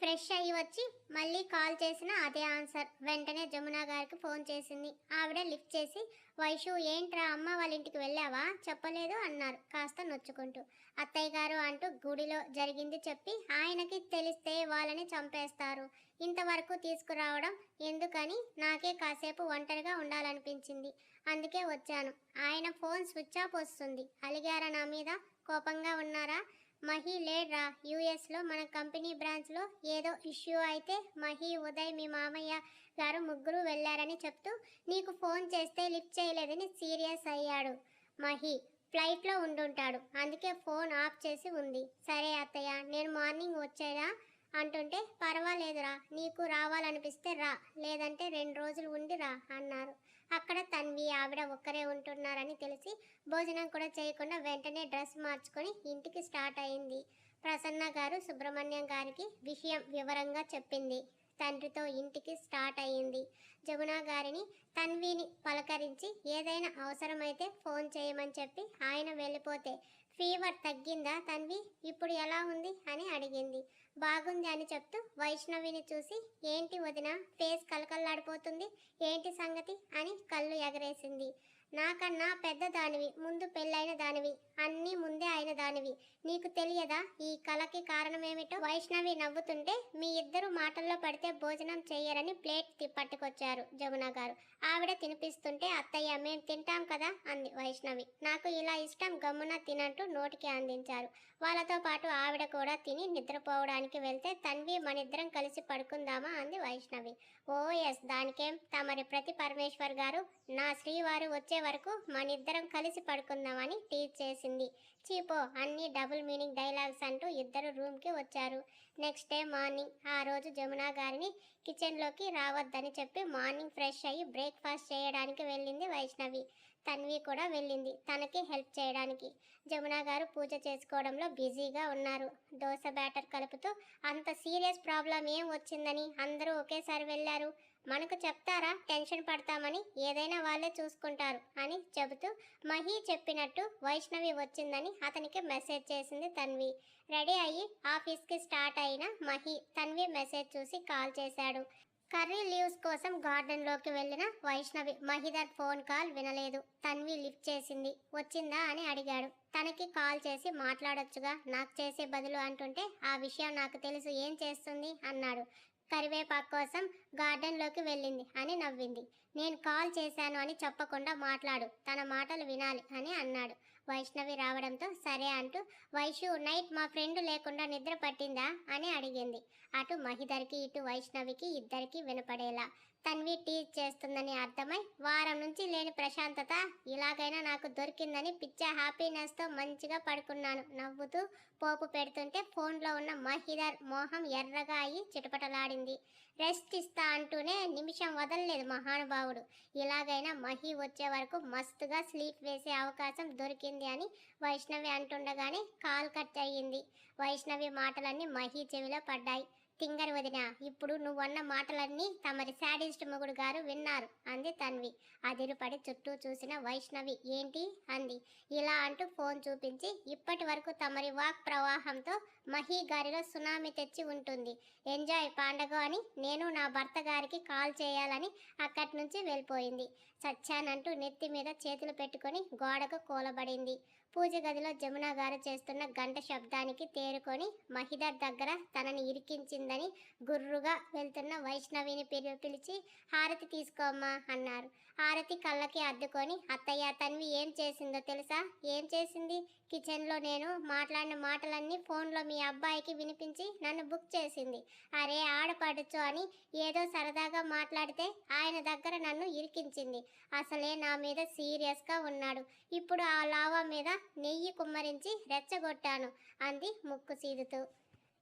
Fresh అయ్యి వచ్చి మళ్ళీ కాల్ చేసిన అదే ఆన్సర్. వెంటనే జమున గారికి ఫోన్ చేసింది. ఆవిడ లిఫ్ట్ చేసి, వైషు ఏంట్రా అమ్మ వాళ్ళ ఇంటికి వెళ్ళావా, చెప్పలేదు అన్నారు కాస్త నొచ్చుకుంటూ. అత్తయ్య గారు అంటూ గుడిలో జరిగింది చెప్పి, ఆయనకి తెలిస్తే వాళ్ళని చంపేస్తారు, ఇంతవరకు తీసుకురావడం ఎందుకని నాకే కాసేపు ఒంటరిగా ఉండాలనిపించింది, అందుకే వచ్చాను. ఆయన ఫోన్ స్విచ్ ఆఫ్ వస్తుంది. అలిగారా నా మీద, కోపంగా ఉన్నారా? మహి లేడ్రా, యూఎస్లో మన కంపెనీ బ్రాంచ్లో ఏదో ఇష్యూ అయితే మహి, ఉదయ్, మీ మామయ్య గారు ముగ్గురు వెళ్ళారని చెప్తూ నీకు ఫోన్ చేస్తే లిఫ్ట్ చేయలేదని సీరియస్ అయ్యాడు. మహి ఫ్లైట్లో ఉండుంటాడు, అందుకే ఫోన్ ఆఫ్ చేసి ఉంది. సరే అత్తయ్య, నేను మార్నింగ్ వచ్చేదా అంటుంటే, పర్వాలేదురా, నీకు రావాలనిపిస్తే రా, లేదంటే 2 రోజులు ఉండి రా అన్నారు. అక్కడ తన్వి ఆవిడ ఒక్కరే ఉంటున్నారని తెలిసి భోజనం కూడా చేయకుండా వెంటనే డ్రెస్ మార్చుకొని ఇంటికి స్టార్ట్ అయింది. ప్రసన్న గారు సుబ్రహ్మణ్యం గారికి విషయం వివరంగా చెప్పింది. తండ్రితో ఇంటికి స్టార్ట్ అయ్యింది. జమున గారిని, తన్విని పలకరించి ఏదైనా అవసరమైతే ఫోన్ చేయమని చెప్పి ఆయన వెళ్ళిపోతే, ఫీవర్ తగ్గిందా తన్వి, ఇప్పుడు ఎలా ఉంది అని అడిగింది. బాగుంది అని చెప్తూ వైష్ణవిని చూసి, ఏంటి వదిన ఫేస్ కలకల్లాడిపోతుంది, ఏంటి సంగతి అని కళ్ళు ఎగరేసింది. నాకన్నా పెద్ద దానివి, ముందు పెళ్ళైన దానివి, అన్నీ ముందే అయిన దానివి, నీకు తెలియదా ఈ కళకి కారణమేమిటో? వైష్ణవి నవ్వుతుంటే, మీ ఇద్దరు మాటల్లో పడితే భోజనం చెయ్యరని ప్లేట్ పట్టుకొచ్చారు జమున గారు. ఆవిడ తినిపిస్తుంటే, అత్తయ్య మేం తింటాం కదా అంది వైష్ణవి. నాకు ఇలా ఇష్టం, గమ్మున తినంటూ నోటికి అందించారు. వాళ్ళతో పాటు ఆవిడ కూడా తిని నిద్రపోవడానికి వెళ్తే, తన్వి మనిద్దరం కలిసి పడుకుందామా అంది వైష్ణవి. ఓ ఎస్, దానికేం, తమరి ప్రతి పరమేశ్వర్ గారు నా శ్రీవారు వచ్చే వరకు మనిద్దరం కలిసి పడుకుందామని టీచ్ చేసింది. చీపో, అన్ని డబుల్ మీనింగ్ డైలాగ్స్ అంటూ ఇద్దరు రూమ్కి వచ్చారు. నెక్స్ట్ డే మార్నింగ్ ఆ రోజు జమున గారిని కిచెన్లోకి రావద్దని చెప్పి మార్నింగ్ ఫ్రెష్ అయ్యి బ్రేక్ఫాస్ట్ చేయడానికి వెళ్ళింది వైష్ణవి. తన్వి కూడా వెళ్ళింది తనకి హెల్ప్ చేయడానికి. జమున గారు పూజ చేసుకోవడంలో బిజీగా ఉన్నారు. దోశ బ్యాటర్ కలుపుతూ, అంత సీరియస్ ప్రాబ్లం ఏం వచ్చిందని అందరూ ఒకేసారి వెళ్ళారు, మనకు చెప్తారా, టెన్షన్ పడతామని, ఏదైనా వాళ్ళే చూసుకుంటారు అని చెబుతూ మహి చెప్పినట్టు వైష్ణవి వచ్చిందని అతనికి మెసేజ్ చేసింది తన్వి. రెడీ అయ్యి ఆఫీస్కి స్టార్ట్ అయిన మహి తన్వి మెసేజ్ చూసి కాల్ చేశాడు. కర్రీ లీవ్స్ కోసం గార్డెన్లోకి వెళ్ళిన వైష్ణవి మహిదర్ ఫోన్ కాల్ వినలేదు. తన్వి లిఫ్ట్ చేసింది. వచ్చిందా అని అడిగాడు. తనకి కాల్ చేసి మాట్లాడొచ్చుగా, నాకు చేసే బదులు అంటుంటే, ఆ విషయం నాకు తెలుసు, ఏం చేస్తుంది అన్నాడు. కరివేపాకు కోసం గార్డెన్లోకి వెళ్ళింది అని నవ్వింది. నేను కాల్ చేశాను అని చెప్పకుండా మాట్లాడు, తన మాటలు వినాలి అని అన్నాడు. వైష్ణవి రావడంతో సరే అంటూ, వైషు నైట్ మా ఫ్రెండ్ లేకుండా నిద్ర పట్టిందా అని అడిగింది. అటు మహిదర్కి ఇటు వైష్ణవికి ఇద్దరికి వినపడేలా. తన్వి టీచ్ చేస్తుందని అర్థమై, వారం నుంచి లేని ప్రశాంతత ఇలాగైనా నాకు దొరికిందని పిచ్చ హ్యాపీనెస్తో మంచిగా పడుకున్నాను. నవ్వుతూ పోపు పెడుతుంటే ఫోన్లో ఉన్న మహిదర్ మోహం ఎర్రగా అయ్యి చిటపటలాడింది. రెస్ట్ ఇస్తా అంటూనే నిమిషం వదలలేదు మహానుభావుడు. ఇలాగైనా మహి వచ్చే వరకు మస్తుగా స్లీప్ వేసే అవకాశం దొరికింది అని వైష్ణవి అంటుండగానే కాల్ కట్ అయ్యింది. వైష్ణవి మాటలన్నీ మహి చెవిలో పడ్డాయి. తింగరి వదిన, ఇప్పుడు నువ్వన్న మాటలన్నీ తమరి శాడిస్ట్ మొగుడు గారు విన్నారు అంది తన్వి. అదిరుపడి చుట్టూ చూసిన వైష్ణవి ఏంటి అంది. ఇలా అంటూ ఫోన్ చూపించి, ఇప్పటి వరకు తమరి వాక్ ప్రవాహంతో మహి గారిలో సునామీ తెచ్చి ఉంటుంది, ఎంజాయ్ పాండగో అని నేను నా భర్త గారికి కాల్ చేయాలని అక్కడి నుంచి వెళ్ళిపోయింది. చచ్చానంటూ నెత్తి మీద చేతులు పెట్టుకొని గోడకు కూలబడింది. పూజ గదిలో జమున గారు చేస్తున్న గంట శబ్దానికి తేరుకొని మహిదర్ దగ్గర తనని ఇరికించిందని గుర్రుగా వెళ్తున్న వైష్ణవిని పిలిచి, హారతి తీసుకోమ్మా అన్నారు. హారతి కళ్ళకి అద్దుకొని, అత్తయ్య తన్వి ఏం చేసిందో తెలుసా? ఏం చేసింది? కిచెన్లో నేను మాట్లాడిన మాటలన్నీ ఫోన్లో మీ అబ్బాయికి వినిపించి నన్ను బుక్ చేసింది. అరే ఆడపడచ్చు అని ఏదో సరదాగా మాట్లాడితే ఆయన దగ్గర నన్ను ఇరికించింది. అసలే నా మీద సీరియస్గా ఉన్నాడు. ఇప్పుడు ఆ లావా మీద నెయ్యి కుమ్మరించి రెచ్చగొట్టాను అంది ముక్కు సీదుతూ.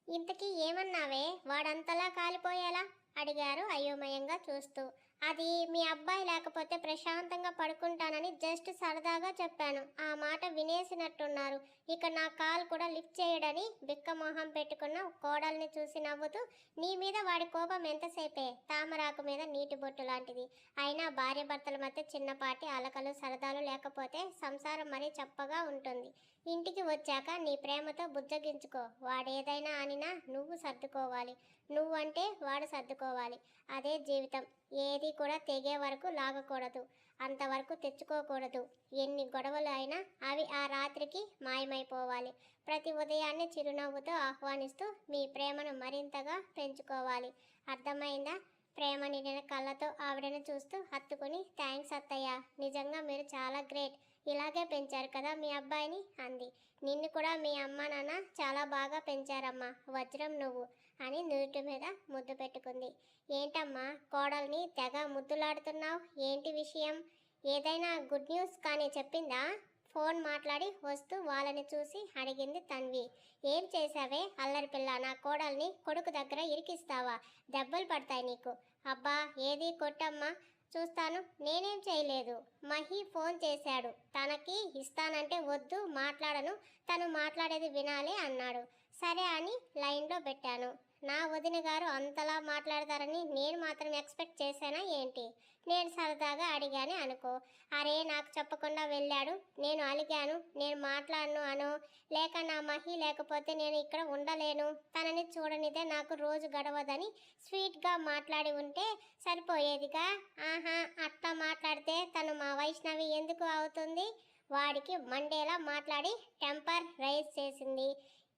ఇంతకీ ఏమన్నావే, వాడంతలా కాలిపోయేలా అడిగారు అయోమయంగా చూస్తూ. అది మీ అబ్బాయి లేకపోతే ప్రశాంతంగా పడుకుంటానని జస్ట్ సరదాగా చెప్పాను. ఆ మాట వినేసినట్టున్నారు. ఇక నా కాల్ కూడా లిఫ్ట్ చేయడని బిక్క మొహం పెట్టుకున్న కోడల్ని చూసి నవ్వుతూ, నీ మీద వాడి కోపం ఎంతసేపే, తామరాకు మీద నీటి బొట్టు లాంటిది. అయినా భార్య భర్తల మధ్య చిన్నపాటి అలకలు సరదాలు లేకపోతే సంసారం మరీ చప్పగా ఉంటుంది. ఇంటికి వచ్చాక నీ ప్రేమతో బుజ్జగించుకో. వాడేదైనా అనినా నువ్వు సర్దుకోవాలి. నువ్వంటే వాడు సర్దుకోవాలి. అదే జీవితం. ఏది కూడా తెగే వరకు లాగకూడదు, అంతవరకు తెచ్చుకోకూడదు. ఎన్ని గొడవలు అయినా అవి ఆ రాత్రికి మాయమైపోవాలి. ప్రతి ఉదయాన్నే చిరునవ్వుతో ఆహ్వానిస్తూ మీ ప్రేమను మరింతగా పెంచుకోవాలి. అర్థమైందా? ప్రేమ నిండిన కళ్ళతో ఆవిడను చూస్తూ హత్తుకుని, థ్యాంక్స్ అత్తయ్య, నిజంగా మీరు చాలా గ్రేట్. ఇలాగే పెంచారు కదా మీ అబ్బాయిని అంది. నిన్ను కూడా మీ అమ్మ నాన్న చాలా బాగా పెంచారమ్మా, వజ్రం నువ్వు అని నుదుటి మీద ముద్దు పెట్టుకుంది. ఏంటమ్మా కోడల్ని తెగ ముద్దులాడుతున్నావు, ఏంటి విషయం? ఏదైనా గుడ్ న్యూస్ కానీ చెప్పిందా? ఫోన్ మాట్లాడి వస్తూ వాళ్ళని చూసి అడిగింది తన్వి. ఏం చేశావే అల్లరి పిల్ల, నా కోడల్ని కొడుకు దగ్గర ఇరికిస్తావా? దెబ్బలు పడతాయి నీకు. అబ్బా ఏది కొట్టమ్మా చూస్తాను. నేనేం చేయలేదు. మహి ఫోన్ చేశాడు, తనకి ఇస్తానంటే వద్దు మాట్లాడను, తను మాట్లాడేది వినాలి అన్నాడు. సరే అని లైన్లో పెట్టాను. నా వదిన గారు అంతలా మాట్లాడతారని నేను మాత్రం ఎక్స్పెక్ట్ చేశానా ఏంటి? నేను సరదాగా అడిగానే అనుకో. అరే నాకు చెప్పకుండా వెళ్ళాడు, నేను అలిగాను, నేను మాట్లాడను అనో, లేక నా మహి లేకపోతే నేను ఇక్కడ ఉండలేను, తనని చూడనిదే నాకు రోజు గడవదని స్వీట్గా మాట్లాడి ఉంటే సరిపోయేదిగా. ఆహా, అట్లా మాట్లాడితే తను మా వైష్ణవి ఎందుకు అవుతుంది? వాడికి మండేలా మాట్లాడి టెంపర్ రైజ్ చేసింది.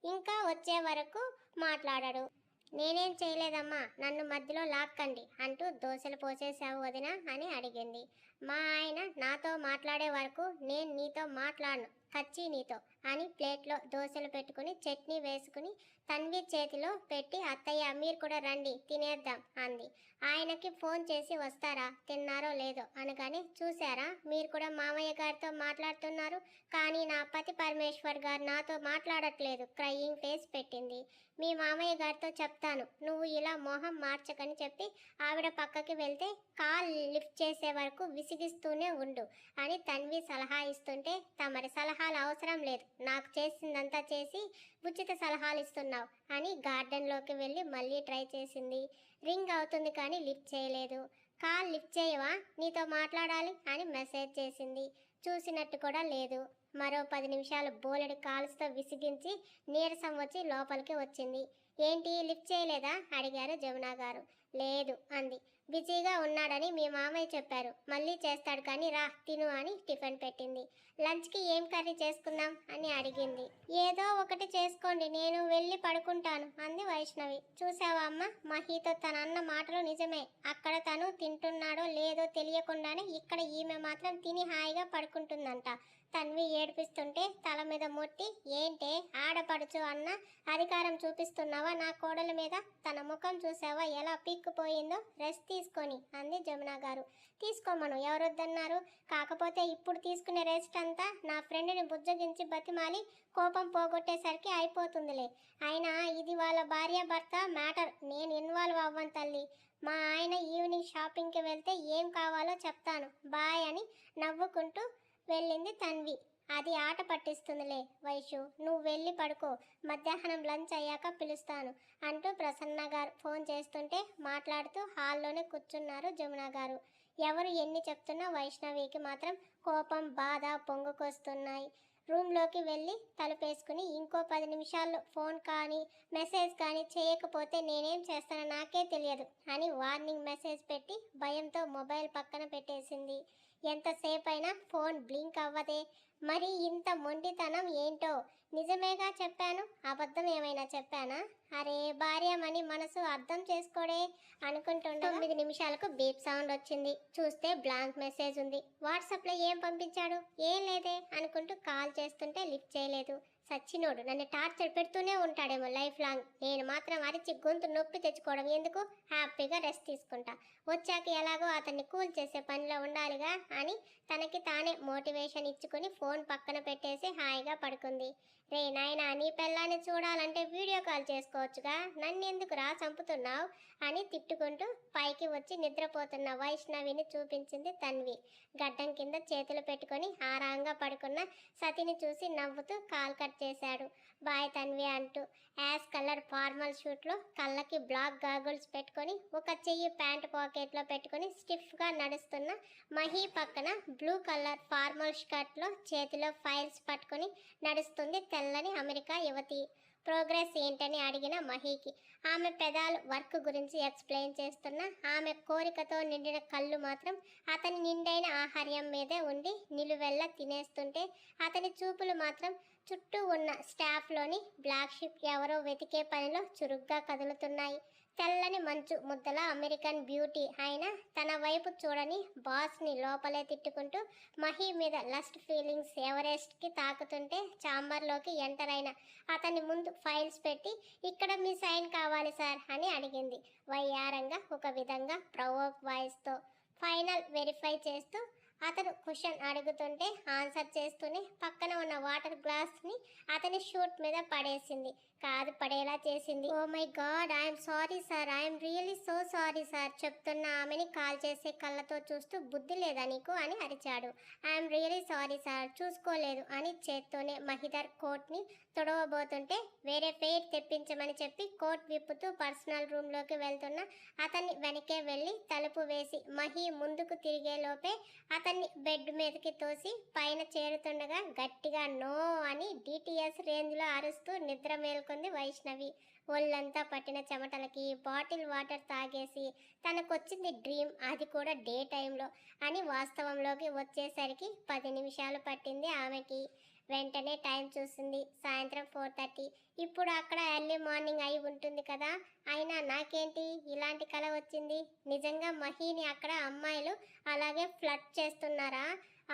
ఇంకా వచ్చే వరకు మాట్లాడాడు. నేనేం చేయలేదమ్మా, నన్ను మధ్యలో లాక్కండి అంటూ దోశలు పోసేసావు వదిన అని అడిగింది. మా ఆయన నాతో మాట్లాడే వరకు నేను నీతో మాట్లాడను, కచ్చి నీతో అని ప్లేట్లో దోశలు పెట్టుకుని చట్నీ వేసుకుని తన్వి చేతిలో పెట్టి, అత్తయ్య మీరు కూడా రండి తినేద్దాం అంది. ఆయనకి ఫోన్ చేసి వస్తారా, తిన్నారో లేదో అనగానే, చూసారా మీరు కూడా మామయ్య గారితో మాట్లాడుతున్నారు, కానీ నా పతి పరమేశ్వర్ గారు నాతో మాట్లాడట్లేదు, క్రయింగ్ ఫేస్ పెట్టింది. మీ మామయ్య గారితో చెప్తాను, నువ్వు ఇలా మొహం మార్చకని చెప్పి ఆవిడ పక్కకి వెళ్తే కాల్ లిఫ్ట్ చేసే వరకు విసిగిస్తూనే ఉండు అని తన్వి సలహా ఇస్తుంటే, తమరి సలహాలు అవసరం లేదు, నాకు చేసిందంతా చేసి ఉచిత సలహాలు ఇస్తున్నావు అని గార్డెన్లోకి వెళ్ళి మళ్ళీ ట్రై చేసింది. రింగ్ అవుతుంది కానీ లిఫ్ట్ చేయలేదు. కాల్ లిఫ్ట్ చేయవా, నీతో మాట్లాడాలి అని మెసేజ్ చేసింది. చూసినట్టు కూడా లేదు. మరో 10 నిమిషాలు బోలెడు కాల్స్తో విసిగించి నీరసం వచ్చి లోపలికి వచ్చింది. ఏంటి లిఫ్ట్ చేయలేదా అడిగారు జమున గారు. లేదు అంది. బిజీగా ఉన్నాడని మీ మామయ్య చెప్పారు, మళ్ళీ చేస్తాడు కానీ రా తిను అని టిఫిన్ పెట్టింది. లంచ్కి ఏం కర్రీ చేసుకుందాం అని అడిగింది. ఏదో ఒకటి చేసుకోండి, నేను వెళ్ళి పడుకుంటాను అంది వైష్ణవి. చూసావా అమ్మ, మహితో తన అన్న మాటలు నిజమే. అక్కడ తను తింటున్నాడో లేదో తెలియకుండానే ఇక్కడ ఈమె మాత్రం తిని హాయిగా పడుకుంటుందంట. తన్వి ఏడిపిస్తుంటే తల మీద మొట్టి, ఏంటే ఆడపడుచు అన్న అధికారం చూపిస్తున్నావా నా కోడల మీద? తన ముఖం చూసావా ఎలా పీక్కుపోయిందో? రెస్ట్ తీసుకొని అంది జమున గారు. తీసుకోమను, ఎవరొద్దన్నారు? కాకపోతే ఇప్పుడు తీసుకునే రెస్ట్ అంతా నా ఫ్రెండ్ని బుజ్జగించి బతిమాలి కోపం పోగొట్టేసరికి అయిపోతుందిలే. అయినా ఇది వాళ్ళ భార్య భర్త మ్యాటర్, నేను ఇన్వాల్వ్ అవ్వను తల్లి. మా ఆయన ఈవినింగ్ షాపింగ్కి వెళ్తే ఏం కావాలో చెప్తాను, బాయ్ అని నవ్వుకుంటూ వెళ్ళింది తన్వి. అది ఆట పట్టిస్తుందిలే వైషు, నువ్వు వెళ్ళి పడుకో, మధ్యాహ్నం లంచ్ అయ్యాక పిలుస్తాను అంటూ ప్రసన్న గారు ఫోన్ చేస్తుంటే మాట్లాడుతూ హాల్లోనే కూర్చున్నారు జమున గారు. ఎవరు ఎన్ని చెప్తున్నా వైష్ణవికి మాత్రం కోపం బాధ పొంగుకొస్తున్నాయి. రూమ్లోకి వెళ్ళి తలుపేసుకుని ఇంకో 10 నిమిషాల్లో ఫోన్ కానీ మెసేజ్ కానీ చేయకపోతే నేనేం చేస్తానో నాకే తెలియదు అని వార్నింగ్ మెసేజ్ పెట్టి భయంతో మొబైల్ పక్కన పెట్టేసింది. ఎంతసేపైనా ఫోన్ బ్లింక్ అవ్వదే. మరి ఇంత మొండితనం ఏంటో? నిజమేగా చెప్పాను, అబద్ధం ఏమైనా చెప్పానా? అరే భార్యమని మనసు అర్థం చేసుకోడే అనుకుంటుండగా 9 నిమిషాలకు బీప్ సౌండ్ వచ్చింది. చూస్తే బ్లాంక్ మెసేజ్ ఉంది. వాట్సాప్లో ఏం పంపించాడు? ఏం లేదే అనుకుంటూ కాల్ చేస్తుంటే లిఫ్ట్ చేయలేదు. సచ్చినోడు నన్ను టార్చర్ పెడుతూనే ఉంటాడేమో లైఫ్ లాంగ్. నేను మాత్రం అరిచి గొంతు నొప్పి తెచ్చుకోవడం ఎందుకు? హ్యాపీగా రెస్ట్ తీసుకుంటా. వచ్చాక ఎలాగో అతన్ని కూల్ చేసే పనిలో ఉండాలిగా అని తనకి తానే మోటివేషన్ ఇచ్చుకుని ఫోన్ పక్కన పెట్టేసి హాయిగా పడుకుంది. రే నాయనా, నీ పెళ్ళాన్ని చూడాలంటే వీడియో కాల్ చేసుకోవచ్చుగా, నన్నెందుకురా చంపుతున్నావు అని తిట్టుకుంటూ పైకి వచ్చి నిద్రపోతున్న వైష్ణవిని చూపించింది తన్వి. గడ్డం కింద చేతులు పెట్టుకొని ఆరాంగా పడుకున్న సతిని చూసి నవ్వుతూ కాల్ కట్ చేశాడు. బాయ్ తన్వి అంటూ యాష్ కలర్ ఫార్మల్ షూట్లో కళ్ళకి బ్లాక్ గాగుల్స్ పెట్టుకొని ఒక చెయ్యి ప్యాంట్ పాకెట్లో పెట్టుకొని స్టిఫ్గా నడుస్తున్న మహి పక్కన బ్లూ కలర్ ఫార్మల్ స్కర్ట్లో చేతిలో ఫైల్స్ పట్టుకొని నడుస్తుంది తెల్లని అమెరికా యువతి. ప్రోగ్రెస్ ఏంటని అడిగిన మహికి ఆమె పెదాలు వర్క్ గురించి ఎక్స్ప్లెయిన్ చేస్తున్న ఆమె కోరికతో నిండిన కళ్ళు మాత్రం అతని నిండైన ఆహార్యం మీదే ఉండి నిలువెల్లా తినేస్తుంటే అతని చూపులు మాత్రం చుట్టూ ఉన్న స్టాఫ్లోని బ్లాక్ షిప్ ఎవరో వెతికే పనిలో చురుగ్గా కదులుతున్నాయి. తెల్లని మంచు ముద్దల అమెరికన్ బ్యూటీ అయినా తన వైపు చూడని బాస్ని లోపలే తిట్టుకుంటూ మహి మీద లస్ట్ ఫీలింగ్స్ ఎవరెస్ట్కి తాకుతుంటే ఛాంబర్లోకి ఎంటర్ అయిన అతని ముందు ఫైల్స్ పెట్టి ఇక్కడ మీ సైన్ కావాలి సార్ అని అడిగింది వయ్యారంగా, ఒక విధంగా ప్రవోక్ వాయిస్తో. ఫైనల్ వెరిఫై చేస్తూ అతను క్వశ్చన్ అడుగుతుంటే ఆన్సర్ చేస్తూనే పక్కన ఉన్న వాటర్ గ్లాస్ని అతని షూట్ మీద పడేసింది, కాదు పడేలా చేసింది. Oh my god, I'm sorry sir, I'm really so sorry sir చెప్తున్న ఆమెని కాల్ చేసే కళ్ళతో చూస్తూ బుద్ధి లేదా నీకు అని అరిచాడు. ఐఎమ్ రియల్లీ సారీ సార్, చూసుకోలేదు అని చేత్తోనే మహిదర్ కోట్ని తొడవబోతుంటే వేరే ఫెయిర్ తెప్పించమని చెప్పి కోట్ విప్పుతూ పర్సనల్ రూమ్లోకి వెళ్తున్న అతన్ని వెనకే వెళ్ళి తలుపు వేసి మహి ముందుకు తిరిగే లోపే అతన్ని బెడ్ మీదకి తోసి పైన చేరుతుండగా గట్టిగా నో అని డిటిఎస్ రేంజ్లో అరుస్తూ నిద్ర మేల్కొంది వైష్ణవి. ఒళ్ళంతా పట్టిన చెమటలకి బాటిల్ వాటర్ తాగేసి తనకొచ్చింది డ్రీమ్, అది కూడా డే టైంలో అని వాస్తవంలోకి వచ్చేసరికి 10 నిమిషాలు పట్టింది ఆమెకి. వెంటనే టైం చూసింది, సాయంత్రం 4:30. ఇప్పుడు అక్కడ ఎర్లీ మార్నింగ్ అయి ఉంటుంది కదా, అయినా నాకేంటి ఇలాంటి కల వచ్చింది? నిజంగా మహిని అక్కడ అమ్మాయిలు అలాగే ఫ్లర్ట్ చేస్తున్నారా?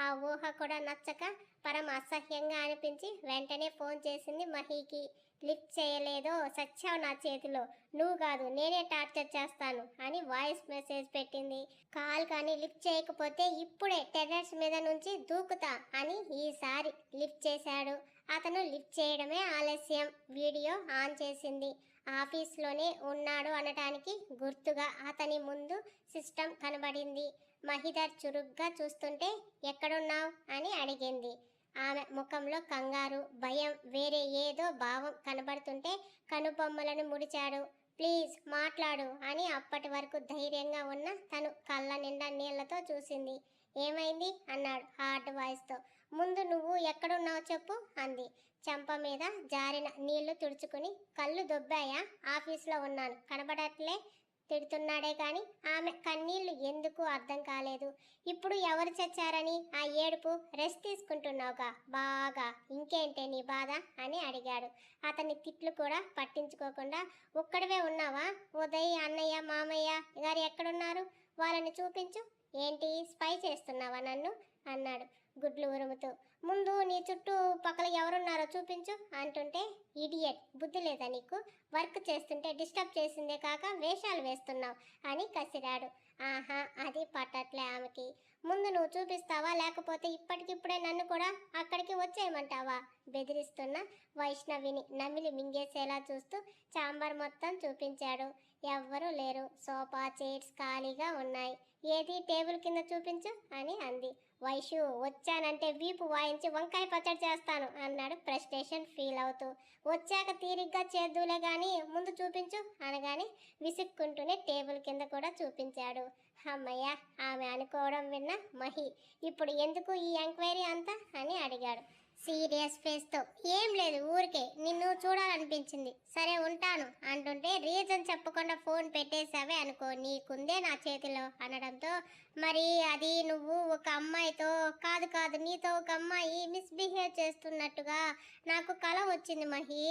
ఆ ఊహ కూడా నచ్చక పరమ అసహ్యంగా అనిపించి వెంటనే ఫోన్ చేసింది మహికి. లిఫ్ట్ చేయలేదో సచ్చావు నా చేతిలో, నువ్వు కాదు నేనే టార్చర్ చేస్తాను అని వాయిస్ మెసేజ్ పెట్టింది. కాల్ కానీ లిఫ్ట్ చేయకపోతే ఇప్పుడే టెర్రస్ మీద నుంచి దూకుతా అని ఈసారి లిఫ్ట్ చేశాడు. అతను లిఫ్ట్ చేయడమే ఆలస్యం. వీడియో ఆన్ చేసింది. ఆఫీస్లోనే ఉన్నాడు అనటానికి గుర్తుగా అతని ముందు సిస్టమ్ కనబడింది. మహిదర్ చురుగ్గా చూస్తుంటే ఎక్కడున్నావు అని అడిగింది. ఆమె ముఖంలో కంగారు, భయం, వేరే ఏదో భావం కనబడుతుంటే కనుబొమ్మలను ముడిచాడు. ప్లీజ్ మాట్లాడు అని అప్పటి వరకు ధైర్యంగా ఉన్న తను కళ్ళ నిండా నీళ్లతో చూసింది. ఏమైంది అన్నాడు హార్డ్ వాయిస్తో. ముందు నువ్వు ఎక్కడున్నావు చెప్పు అంది. చెంప మీద జారిన నీళ్లు తుడుచుకుని కళ్ళు దొబ్బాయా, ఆఫీస్లో ఉన్నాను కనబడట్లే తిడుతున్నాడే కానీ ఆమె కన్నీళ్లు ఎందుకు అర్థం కాలేదు. ఇప్పుడు ఎవరు చచ్చారని ఆ ఏడుపు? రెస్ట్ తీసుకుంటున్నావుగా బాగా, ఇంకేంటే నీ బాధ అని అడిగాడు. అతని తిట్లు కూడా పట్టించుకోకుండా ఒక్కడివే ఉన్నావా? ఉదయ్ అన్నయ్య మామయ్య గారు ఎక్కడున్నారు? వాళ్ళని చూపించు. ఏంటి స్పై చేస్తున్నావా నన్ను అన్నాడు గుడ్లు ఉరుముతూ. ముందు నీ చుట్టూ పక్కల ఎవరున్నారో చూపించు అంటుంటే ఇడియట్, బుద్ధి లేదా నీకు? వర్క్ చేస్తుంటే డిస్టర్బ్ చేసిందే కాక వేషాలు వేస్తున్నావు అని కసిరాడు. ఆహా, అది పట్టట్లే ఆమెకి. ముందు నువ్వు చూపిస్తావా లేకపోతే ఇప్పటికిప్పుడే నన్ను కూడా అక్కడికి వచ్చేయమంటావా? బెదిరిస్తున్న వైష్ణవిని నమిలి మింగేసేలా చూస్తూ ఛాంబర్ మొత్తం చూపించాడు. ఎవ్వరూ లేరు, సోఫా చైర్స్ ఖాళీగా ఉన్నాయి. ఏది టేబుల్ కింద చూపించు అని అంది. వైషు, వచ్చానంటే వీపు వాయించి వంకాయ పచ్చడి చేస్తాను అన్నాడు ఫ్రస్ట్రేషన్ ఫీల్ అవుతూ. వచ్చాక తీరిగ్గా చేద్దులే గాని ముందు చూపించు అనగానే విసుక్కుంటూనే టేబుల్ కింద కూడా చూపించాడు. అమ్మయ్య, ఆమె అనుకోవడం విన్న మహి ఇప్పుడు ఎందుకు ఈ ఎంక్వైరీ అంతా అని అడిగాడు సీరియస్ ఫేస్తో. ఏం లేదు, ఊరికే నిన్ను చూడాలనిపించింది, సరే ఉంటాను అంటుంటే రీజన్ చెప్పకుండా ఫోన్ పెట్టేశావే అనుకో, నీకుందే నా చేతిలో అనడంతో, మరి అది నువ్వు ఒక అమ్మాయితో కాదు కాదు నీతో ఒక అమ్మాయి మిస్బిహేవ్ చేస్తున్నట్టుగా నాకు కల వచ్చింది మహి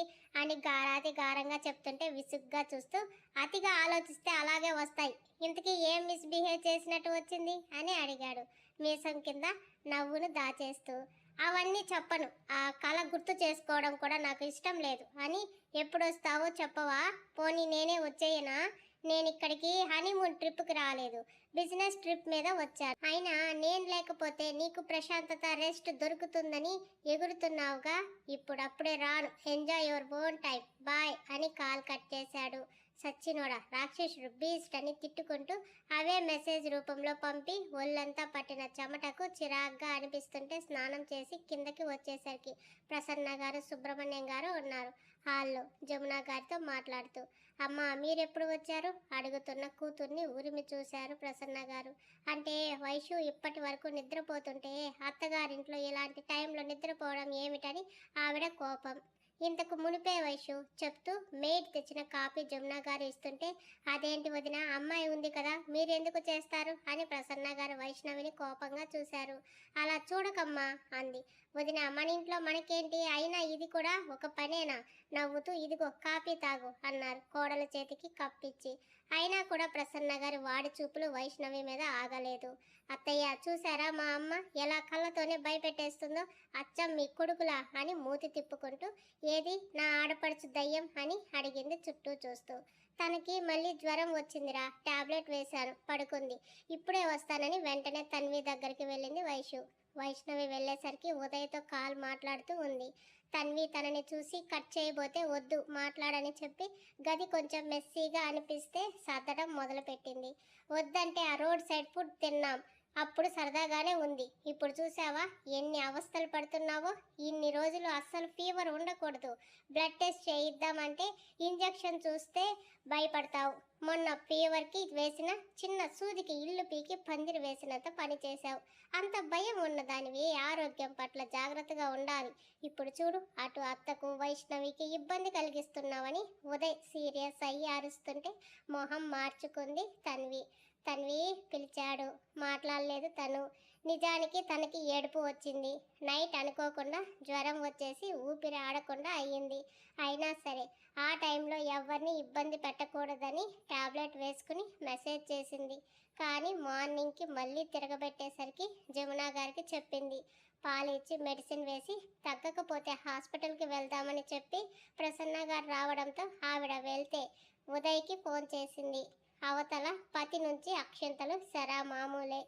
అని గారాతి గారంగా చెప్తుంటే విసుగ్గా చూస్తూ, అతిగా ఆలోచిస్తే అలాగే వస్తాయి, ఇంతకీ ఏం మిస్బిహేవ్ చేసినట్టు వచ్చింది అని అడిగాడు మీసం కింద నవ్వును దాచేస్తూ. అవన్నీ చెప్పను, ఆ కళ గుర్తు చేసుకోవడం కూడా నాకు ఇష్టం లేదు అని. ఎప్పుడొస్తావో చెప్పవా? పోనీ నేనే వచ్చేయనా? నేను ఇక్కడికి హనీమూన్ ట్రిప్కి రాలేదు, బిజినెస్ ట్రిప్ మీద వచ్చాను. అయినా నేను లేకపోతే నీకు ప్రశాంతత రెస్ట్ దొరుకుతుందని ఎగురుతున్నావుగా. ఇప్పుడు అప్పుడే రాను, enjoy your own time, bye అని కాల్ కట్ చేశాడు. సచ్చినోడా, రాక్షసుడు, బీస్ట్ అని తిట్టుకుంటూ అవే మెసేజ్ రూపంలో పంపి ఒళ్ళంతా పట్టిన చెమటకు చిరాగ్గా అనిపిస్తుంటే స్నానం చేసి కిందకి వచ్చేసరికి ప్రసన్న గారు, సుబ్రహ్మణ్యం గారు ఉన్నారు హాల్లో జమున గారితో మాట్లాడుతూ. అమ్మా, మీరెప్పుడు వచ్చారు అడుగుతున్న కూతుర్ని ఉరిమి చూశారు ప్రసన్న గారు. అంటే వైషు ఇప్పటి వరకు నిద్రపోతుంటే అత్తగారింట్లో ఇలాంటి టైంలో నిద్రపోవడం ఏమిటని ఆవిడ కోపం. ఇంతకు మునిపే వైషు చెప్తూ మేడ్ తెచ్చిన కాఫీ జమున గారు ఇస్తుంటే, అదేంటి వదిన, అమ్మాయి ఉంది కదా మీరెందుకు చేస్తారు అని ప్రసన్న గారు వైష్ణవిని కోపంగా చూశారు. అలా చూడకమ్మా అంది. వదిన, మన ఇంట్లో మనకేంటి, అయినా ఇది కూడా ఒక పనేనా, నవ్వుతూ ఇదిగో కాఫీ తాగు అన్నారు కోడల చేతికి కప్పిచ్చి. అయినా కూడా ప్రసన్న గారి వాడి చూపులు వైష్ణవి మీద ఆగలేదు. అత్తయ్య, చూసారా మా అమ్మ ఎలా కళ్ళతోనే భయపెట్టేస్తుందో, అచ్చం మీ కొడుకులా అని మూతి తిప్పుకుంటూ. ఏది నా ఆడపడుచు దయ్యం అని అడిగింది చుట్టూ చూస్తూ. తనకి మళ్ళీ జ్వరం వచ్చిందిరా, టాబ్లెట్ వేశాను, పడుకుంది, ఇప్పుడే వస్తానని వెంటనే తన్వి దగ్గరికి వెళ్ళింది వైషు. వైష్ణవి వెళ్ళేసరికి ఉదయ్తో కాల్ మాట్లాడుతూ ఉంది. తన్వి తనని చూసి కట్ చేయబోతే వద్దు మాట్లాడని చెప్పి గది కొంచెం మెస్సీగా అనిపిస్తే సర్దడం మొదలుపెట్టింది. వద్దంటే ఆ రోడ్ సైడ్ ఫుడ్ తిన్నాం, అప్పుడు సరదాగానే ఉంది, ఇప్పుడు చూసావా ఎన్ని అవస్థలు పడుతున్నావో. ఇన్ని రోజులు అస్సలు ఫీవర్ ఉండకూడదు, బ్లడ్ టెస్ట్ చేయిద్దామంటే ఇంజెక్షన్ చూస్తే భయపడతావు. మొన్న ఫీవర్కి వేసిన చిన్న సూదికి ఇల్లు పీకి పందిరి వేసినంత పని చేశావు. అంత భయం ఉన్నదానివి ఆరోగ్యం పట్ల జాగ్రత్తగా ఉండాలి. ఇప్పుడు చూడు, అటు అత్తకు వైష్ణవికి ఇబ్బంది కలిగిస్తున్నావని ఉదయ్ సీరియస్ అయ్యి అరుస్తుంటే మొహం మార్చుకుంది తన్వి. తన్వి పిలిచాడు, మాట్లాడలేదు తను. నిజానికి తనకి ఏడుపు వచ్చింది. నైట్ అనుకోకుండా జ్వరం వచ్చేసి ఊపిరి ఆడకుండా అయ్యింది. అయినా సరే ఆ టైంలో ఎవరిని ఇబ్బంది పెట్టకూడదని టాబ్లెట్ వేసుకుని మెసేజ్ చేసింది. కానీ మార్నింగ్కి మళ్ళీ తిరగబెట్టేసరికి జమున గారికి చెప్పింది. పాలు ఇచ్చి మెడిసిన్ వేసి తగ్గకపోతే హాస్పిటల్కి వెళ్దామని చెప్పి ప్రసన్న గారు రావడంతో ఆవిడ వెళ్తే ఉదయ్కి ఫోన్ చేసింది. అవతల పతి నుంచి అక్షంతలు సరా మామూలే.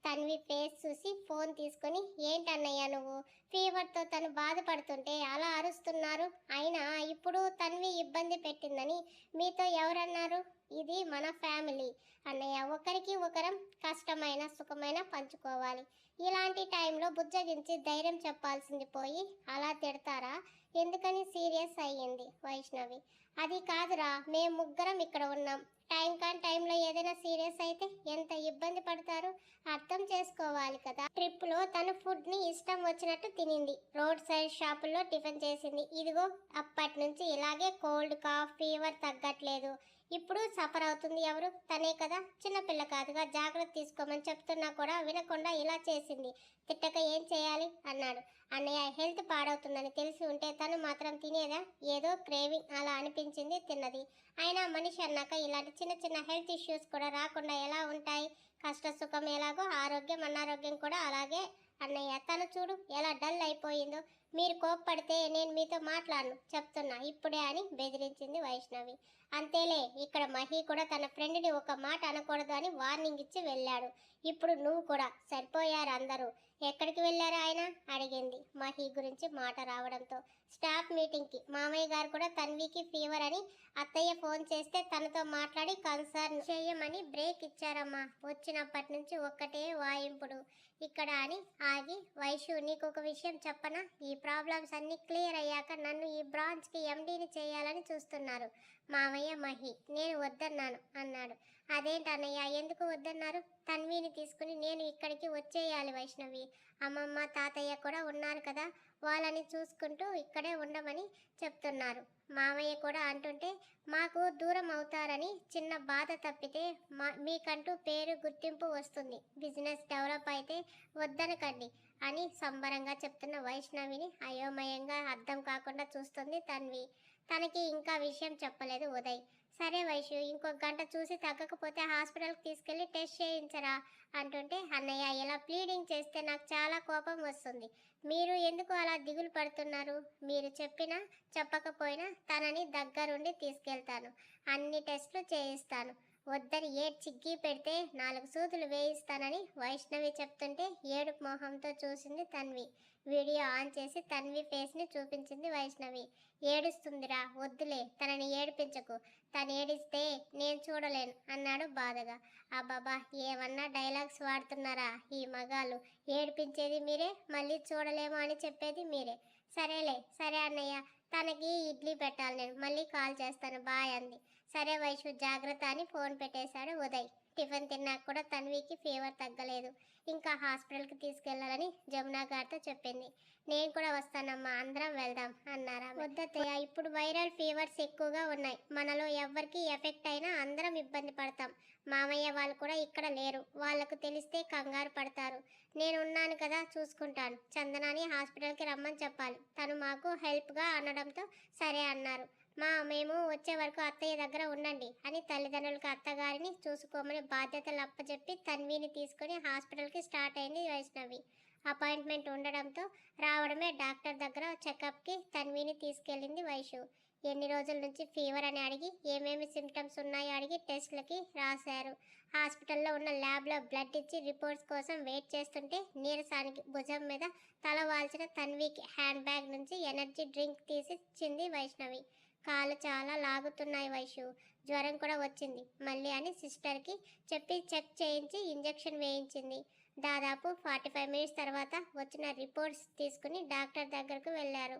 తన్వి ఫేస్ చూసి ఫోన్ తీసుకొని, ఏంటన్నయ్య నువ్వు, ఫీవర్తో తను బాధపడుతుంటే అలా అరుస్తున్నారు, అయినా ఇప్పుడు తన్వి ఇబ్బంది పెట్టిందని మీతో ఎవరన్నారు, ఇది మన ఫ్యామిలీ అన్నయ్య, ఒకరికి ఒకరం కష్టమైన సుఖమైన పంచుకోవాలి. ఇలాంటి టైంలో బుజ్జగించి ధైర్యం చెప్పాల్సింది పోయి అలా తిడతారా, ఎందుకని సీరియస్ అయ్యింది వైష్ణవి. అది కాదురా, మేము ముగ్గురం ఇక్కడ ఉన్నాం, టైం కాని టైంలో ఏదైనా సీరియస్ అయితే ఎంత ఇబ్బంది పడతారు, అర్థం చేసుకోవాలి కదా. ట్రిప్లో తను ఫుడ్ని ఇష్టం వచ్చినట్టు తినింది, రోడ్ సైడ్ షాపుల్లో టిఫిన్ చేసింది, ఇదిగో అప్పటి నుంచి ఇలాగే కోల్డ్ కాఫ్ ఫీవర్ తగ్గట్లేదు. ఇప్పుడు సఫర్ అవుతుంది ఎవరు, తనే కదా, చిన్నపిల్ల కాదుగా, జాగ్రత్త తీసుకోమని చెప్తున్నా కూడా వినకుండా ఇలా చేసింది, తిట్టక ఏం చేయాలి అన్నాడు. అన్నయ్య, హెల్త్ పాడవుతుందని తెలిసి ఉంటే తను మాత్రం తినేదా, ఏదో క్రేవింగ్ అలా అనిపించింది తిన్నది. అయినా మనిషి అన్నాక ఇలాంటి చిన్న చిన్న హెల్త్ ఇష్యూస్ కూడా రాకుండా ఎలా ఉంటాయి, కష్ట సుఖం ఎలాగో ఆరోగ్యం అనారోగ్యం కూడా అలాగే. అన్నయ్య, తను చూడు ఎలా డల్ అయిపోయిందో, మీరు కోప్పడితే నేను మీతో మాట్లాడను చెప్తున్నా ఇప్పుడే అని బెదిరించింది వైష్ణవి. అంతేలే, ఇక్కడ మహి కూడా తన ఫ్రెండ్ని ఒక మాట అనకూడదు అని వార్నింగ్ ఇచ్చి వెళ్ళాడు. ఇప్పుడు నువ్వు కూడా, సరిపోయారు అందరూ. ఎక్కడికి వెళ్ళారు ఆయన అడిగింది మహి గురించి మాట రావడంతో. స్టాఫ్ మీటింగ్కి, మామయ్య గారు కూడా తన్వికి ఫీవర్ అని అత్తయ్య ఫోన్ చేస్తే తనతో మాట్లాడి కన్సర్న్ చేయమని బ్రేక్ ఇచ్చారమ్మా, వచ్చినప్పటి నుంచి ఒక్కటే వాయింపుడు ఇక్కడ అని ఆగి, వైషు నీకు ఒక విషయం చెప్పనా, ఈ ప్రాబ్లమ్స్ అన్నీ క్లియర్ అయ్యాక నన్ను ఈ బ్రాంచ్కి ఎండీని చేయాలని చూస్తున్నారు మామయ్య మహి, నేను వద్దన్నాను అన్నాడు. అదేంటన్నయ్య, ఎందుకు వద్దన్నారు, తన్విని తీసుకుని నేను ఇక్కడికి వచ్చేయాలి వైష్ణవి, అమ్మమ్మ తాతయ్య కూడా ఉన్నారు కదా, వాళ్ళని చూసుకుంటూ ఇక్కడే ఉండమని చెప్తున్నారు. మామయ్య కూడా అంటుంటే మాకు దూరం అవుతారని చిన్న బాధ తప్పితే మీకంటూ పేరు గుర్తింపు వస్తుంది, బిజినెస్ డెవలప్ అయితే వద్దనకండి అని సంబరంగా చెప్తున్న వైష్ణవిని అయోమయంగా అర్థం కాకుండా చూస్తుంది తన్వి. తనకి ఇంకా విషయం చెప్పలేదు ఉదయ్. సరే వైషు, ఇంకో గంట చూసి తగ్గకపోతే హాస్పిటల్కి తీసుకెళ్ళి టెస్ట్ చేయించరా అంటుంటే, అన్నయ్య ఇలా ప్లీడింగ్ చేస్తే నాకు చాలా కోపం వస్తుంది. మీరు ఎందుకు అలా దిగులు పడుతున్నారు? మీరు చెప్పినా చెప్పకపోయినా తనని దగ్గరుండి తీసుకెళ్తాను, అన్ని టెస్టులు చేయిస్తాను. వద్దని చిగ్గి పెడితే 4 సూదులు వేయిస్తానని వైష్ణవి చెప్తుంటే ఏడుపు మొహంతో చూసింది తన్వి. వీడియో ఆన్ చేసి తన్వి ఫేస్ని చూపించింది వైష్ణవి. ఏడుస్తుందిరా, వద్దులే, తనని ఏడిపించకు, తను ఏడిస్తే నేను చూడలేను అన్నాడు బాధగా. అబ్బాబా, ఏమన్నా డైలాగ్స్ వాడుతున్నారా ఈ మగాళ్ళు? ఏడిపించేది మీరే, మళ్ళీ చూడలేము అని చెప్పేది మీరే. సరేలే, సరే అన్నయ్య, తనకి ఇడ్లీ పెట్టాలి, నేను మళ్ళీ కాల్ చేస్తాను, బాయ్ అంది. సరే వైషు, జాగ్రత్త అని ఫోన్ పెట్టేశాడు ఉదయ్. టిఫిన్ తిన్నాక కూడా తన్వికి ఫీవర్ తగ్గలేదు. ఇంకా హాస్పిటల్కి తీసుకెళ్లాలని జమున గారితో చెప్పింది. నేను కూడా వస్తానమ్మా, అందరం వెళ్దాం అన్నారా. వద్దత్తయ్య, ఇప్పుడు వైరల్ ఫీవర్స్ ఎక్కువగా ఉన్నాయి, మనలో ఎవరికి ఎఫెక్ట్ అయినా అందరం ఇబ్బంది పడతాం. మామయ్య వాళ్ళు కూడా ఇక్కడ లేరు, వాళ్ళకు తెలిస్తే కంగారు పడతారు. నేను ఉన్నాను కదా, చూసుకుంటాను. చందనాని హాస్పిటల్కి రమ్మని చెప్పాలి, తను మాకు హెల్ప్గా అనడంతో సరే అన్నారు. మేము వచ్చే వరకు అత్తయ్య దగ్గర ఉండండి అని తల్లిదండ్రులకి అత్తగారిని చూసుకోమని బాధ్యతలు అప్పచెప్పి తన్విని తీసుకుని హాస్పిటల్కి స్టార్ట్ అయింది వైష్ణవి. అపాయింట్మెంట్ ఉండడంతో రావడమే డాక్టర్ దగ్గర చెకప్కి తన్విని తీసుకెళ్ళింది వైషు. ఎన్ని రోజుల నుంచి ఫీవర్ అని అడిగి ఏమేమి సిమ్టమ్స్ ఉన్నాయో అడిగి టెస్టులకి రాశారు. హాస్పిటల్లో ఉన్న ల్యాబ్లో బ్లడ్ ఇచ్చి రిపోర్ట్స్ కోసం వెయిట్ చేస్తుంటే నీరసానికి భుజం మీద తల వాల్చిన తన్వికి హ్యాండ్ బ్యాగ్ నుంచి ఎనర్జీ డ్రింక్ తీసి ఇచ్చింది వైష్ణవి. కాళ్ళు చాలా లాగుతున్నాయి వైషు, జ్వరం కూడా వచ్చింది మళ్ళీ అని సిస్టర్కి చెప్పి చెక్ చేయించి ఇంజెక్షన్ వేయించింది. దాదాపు 45 మినిట్స్ తర్వాత వచ్చిన రిపోర్ట్స్ తీసుకుని డాక్టర్ దగ్గరకు వెళ్ళారు.